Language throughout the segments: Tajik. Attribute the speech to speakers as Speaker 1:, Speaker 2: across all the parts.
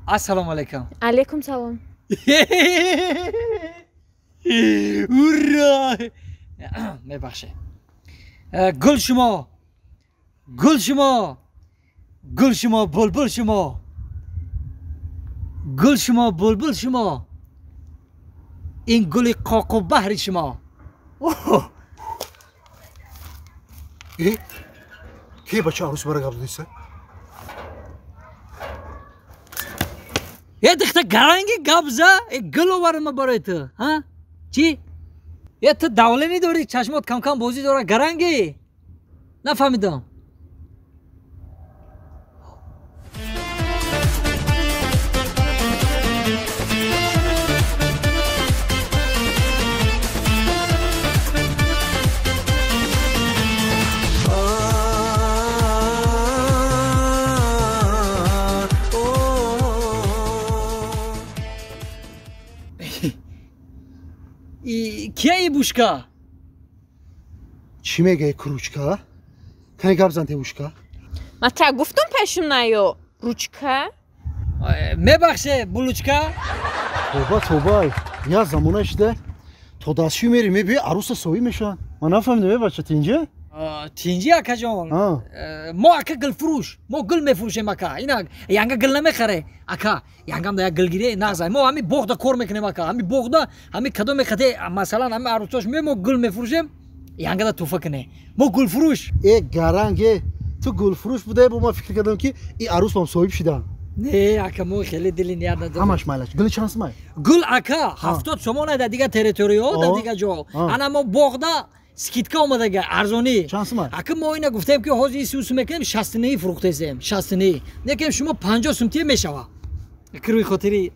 Speaker 1: Assalomu alaykum.
Speaker 2: Alaykum salom.
Speaker 1: Ura! Mebaxshi. Gul shimo. Gul shimo. Gul shimo bulbul shimo. Gul shimo bulbul shimo. این گل قاق و بحر شما.
Speaker 3: کی بچه عروس برای قبض نیسته؟
Speaker 1: یه دختر گرانگی قبضه گل آورم برای تو ها؟ چی؟ یه تو دوله نداری چشمات کم کم بازی داره گرانگی نفهمیدم کیه ای بوشکا؟
Speaker 3: چی میگه کروچکا؟ کنی قبضن تی بوشکا؟
Speaker 2: من تا گفتم پیشم نیو. روچکا؟
Speaker 1: میبخشه بلوچکا؟
Speaker 3: توبه یا زمانش ده تو دستشو میری میبی عروس سوی میشن من نفهمیدم بچه تینجه؟
Speaker 1: تینجی اکا جان ما اکا گل فروش ما گل میفروشیم اکا اینا یانگا گل نمیخره اکا یانگام دا گل گیره نازای ما همی بوغدا کار میکنیم اکا همی بوغدا همی کدوم میخته مثلا همی عروساش ما گل میفروشیم یانگا دا توفه کنه ما گل فروش
Speaker 3: ای گرانگه تو گل فروش بوده با ما فکر کردم که این عروس با هم صاحب شدن
Speaker 1: نه اکا ما خیلی دلی نیاد ندارم
Speaker 3: همش مالش گل چانس مای
Speaker 1: گل اکا 70 سومونه در دیگه تریتوریو در دیگه جا انا ما بوغدا سکیتکا اومده گه ارزونی
Speaker 3: چانس مای
Speaker 1: اکا ما اینا گفتیم که حاضی سوس میکنیم 60 فروخته ایم 60 نکیم شما 50 سومتی میشوه کروی خاطری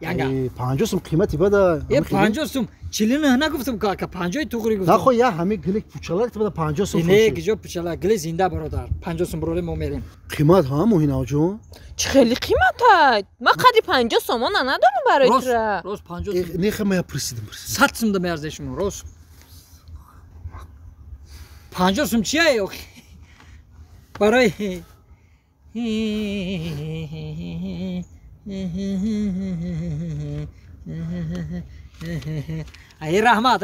Speaker 1: یانگا
Speaker 3: 50 سوم قیمتی بده
Speaker 1: یه 50 سوم 40 نه نگفتم که اکا 50 توغری گفتم
Speaker 3: نه خو یا همه گل پوچالک بده 50 سوم
Speaker 1: نه گجو پچلا گل زنده برادر 50 سوم برای ما میریم
Speaker 3: قیمت ها موهینا جون
Speaker 2: چه خیلی قیمته. من قدی 50 سومان ندارم برای تو.
Speaker 1: روز 50 سوم
Speaker 3: نه خو ما پرسیدم
Speaker 1: 100 سوم ده ارزش شما روز 50 سوم چیه برای ای رحمت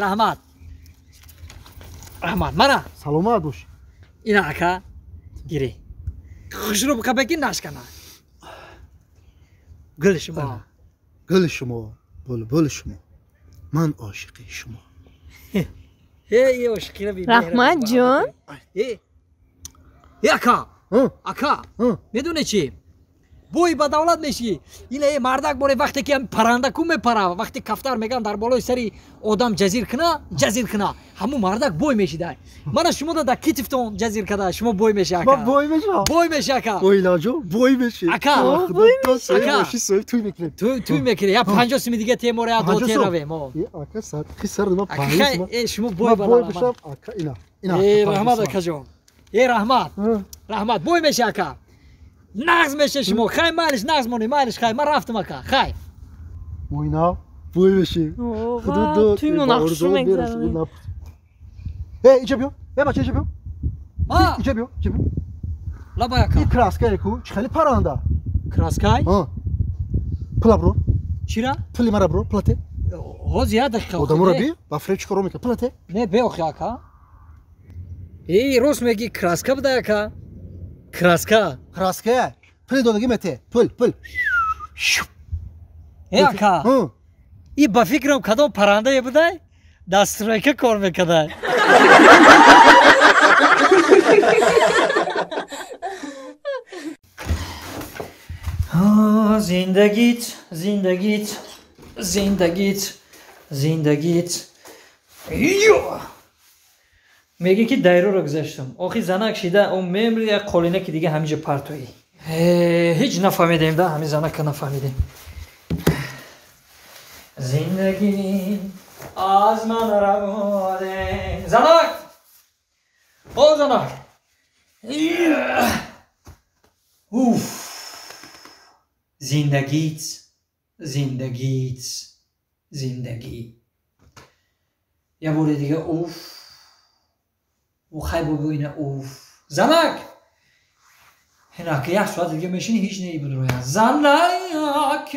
Speaker 1: مانا
Speaker 3: سلامت باش
Speaker 1: اینا اکا گیری خوش رو بکا بگی نشکنه گل شما
Speaker 3: بلبل شما من عاشق شما
Speaker 1: ای عاشقی رو بیبی
Speaker 2: رحمت جون
Speaker 1: ای اکا میدونه چی بوی با دولت میشی اینه مردک باره وقتی که پرنده کو میپره وقتی کفتر میگن در بالای سری آدم جزیر کنه همون مردک بوی میشیده من شما در کتفتون جزیر کده شما بوی میشه اکا بوی میشه اکا
Speaker 3: بوی لاجو بوی میشه
Speaker 1: اکا
Speaker 3: اکا توی میکنیم
Speaker 1: توی میکنی یا 50 سوم دیگه تیموره یا دو تیروه ما
Speaker 3: اکا سر ما 50 سوم
Speaker 1: شما بوی
Speaker 3: بشم اکا اینا
Speaker 1: ای رحمت اکا جون ای رحمت بوی میشه اکا نغز میشه شما خیلی مالش نغز مونی مالش خیلی من رفتم اکا خیلی
Speaker 3: موینا بوی میشه
Speaker 2: خدا توی مناقشه میگذارم
Speaker 3: اینجا بیو بچه اینجا بیو اینجا بیو
Speaker 1: لابا اکا
Speaker 3: این کراسکای کو خیلی پرنده
Speaker 1: کراسکای
Speaker 3: پلا برو
Speaker 1: چی را؟
Speaker 3: پلی مرا برو پلاته
Speaker 1: ها زیاد اکا
Speaker 3: آدم رو بی با فرچ کارو میکنه پلاته
Speaker 1: نه بیو خی اکا ای روز میگی کراسکا بده اکا کراسکا
Speaker 3: پلی دادگی مته پل
Speaker 1: ای اکا ای با فکرم کدام پرنده بوده دسترایکه کار میکده زندگیت میگه که دایره رو گذاشتم آخی زنک شیده اون میمری یک قولینه که دیگه همیشه پرتویی هیچ نفهمیدیم ده همین زنک نفهمیدیم زندگی از من رواده زنک او زنک زندگی یه بار دیگه اوف او خیلی ببینه اوف زنک هنک یک ساعت دیگه میشینی هیچ نهی بود روی زنک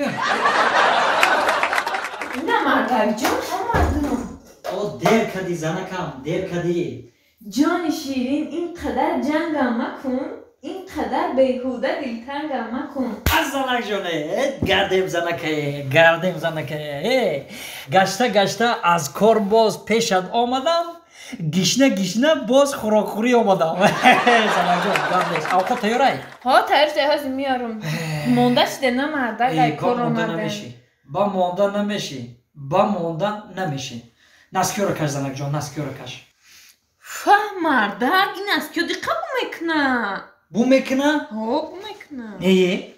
Speaker 2: نه مردک جان آمدم.
Speaker 1: او دیر کدی زنکم دیر کدی
Speaker 2: جان شیرین اینقدر جنگم مکن، اینقدر بیهوده دلتنگم مکن.
Speaker 1: از زنک جانه گردیم زنکه گشته از کار باز پیشت آمدم گشنه باز خوراکخوری آمدم زنک جان گردش اوقات تیارای
Speaker 2: ها تیارش میارم مونده شده نه مردک ای کار آمدن
Speaker 1: با موندن نمیشی نسکیو رو کش زنک جان نسکیو رو کش
Speaker 2: مردک این نسکیو دیقه
Speaker 1: بو میکنه؟
Speaker 2: ها بو میکنه
Speaker 1: نیه؟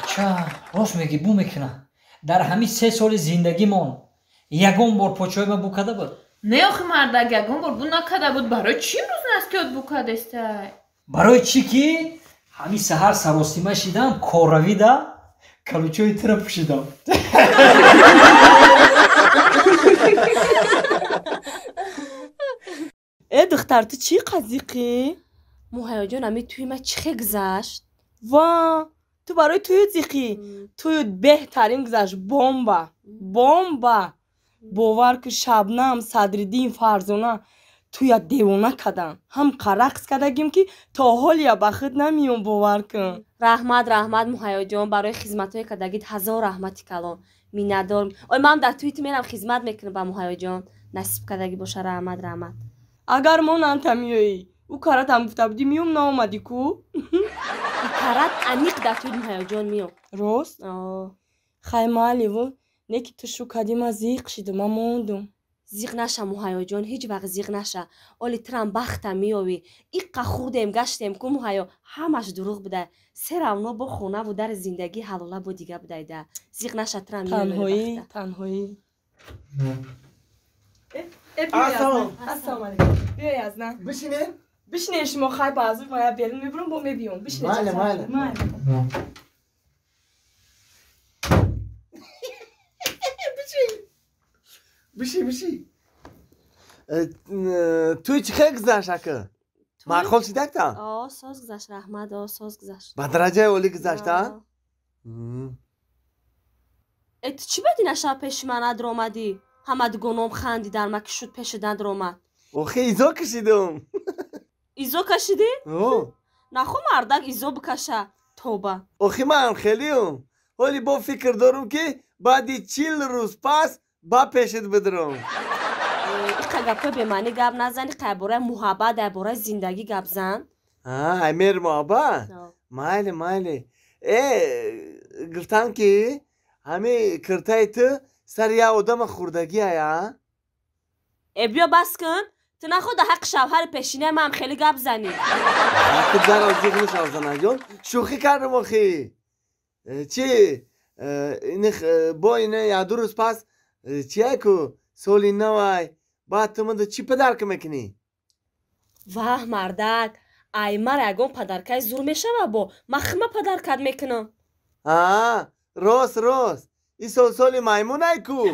Speaker 1: اچھا راست میگی بو میکنه در همین 3 سال زندگی من یگون بار پاچوی من بو کده بود
Speaker 2: نه آخه مردک یگون بار بو نکده بود برای چی امروز نسکیوت بو کده استه؟
Speaker 1: برای چی که همین سهر سراسیمه شیدم کاروی ده کلوچوی تره پوشیدم
Speaker 4: ای دختر تو چی قضیقی؟ موهیا جان امی توی ما چی گذشت؟ وا تو برای توی زیقی توی بهترین گذشت بومبا باور که شبنم صدرالدین فرزانه توی دیوانه کدن هم قرقص کدگیم که تا حال یا بخت نمیون باور کن رحمت موهیا جان برای خدمت های کدگید 1000 رحمتی کلام میندارم اوی من در توی تو میرم خدمت میکنم با موهیا جان نصیب کدگی باشه رحمت اگر ما نانتمیایی او کارت هم گفته بودی میوم نامدی کو این کارت عمیق در توی موهیا جان میام راست؟ خیمالی و نکی تو شو کدیم از زیق شده من موندم زیق نشه موهیا جان هیچ وقت زیق نشه اولی ترم بختم میاوی ایقا خودم گشتم که موهیا همش دروغ بوده سر اونا با خونه و در زندگی حلاله با دیگه بوده ده زیق نشه ترم میاوی تنهایی السلام علیکم بیای از نه بشینین شما خواهی بازور مایا بیرون میبرم با میبیون بشینین
Speaker 3: ماله بشی توی چی خیلی گذشت اکه؟ معقول چی دکتا؟
Speaker 4: ساز گذشت رحمت ساز گذشت
Speaker 3: با درجه اولی گذشت ها؟
Speaker 4: تو چی بدی نشب پیش من ادر آمدی؟ همه گنام خندی در ما که شد پیش دندر آمد
Speaker 3: اوخی ایزو کشیدم
Speaker 4: ایزو کشیدی؟ نخو مردک ایزو بکشه توبه
Speaker 3: اوخی من خیلیم ولی با فکر دارم که بعدی 40 روز پس با پیشت بدرم
Speaker 4: ایقا گپه به معنی گپ نزنی قیباره محبت در باره زندگی گپ زن
Speaker 3: امیر محبت ماله گفتم که همه کرتای تو سر یه آدم خوردگی هیا
Speaker 4: بیا بس کن تو نخود حق شوهر پیشینه من خیلی گپ زنی
Speaker 3: حق در از دیگه نشان زنه جان شوخی کردم آخی چی با اینه یا 2 روز پس چیه که سالی نوای بعد تو من چی پدر که میکنی
Speaker 4: واه مردک ای مر اگون پدرکای زور میشه و با مخمه پدر کد میکنم
Speaker 3: راست این سالی میمون ای کو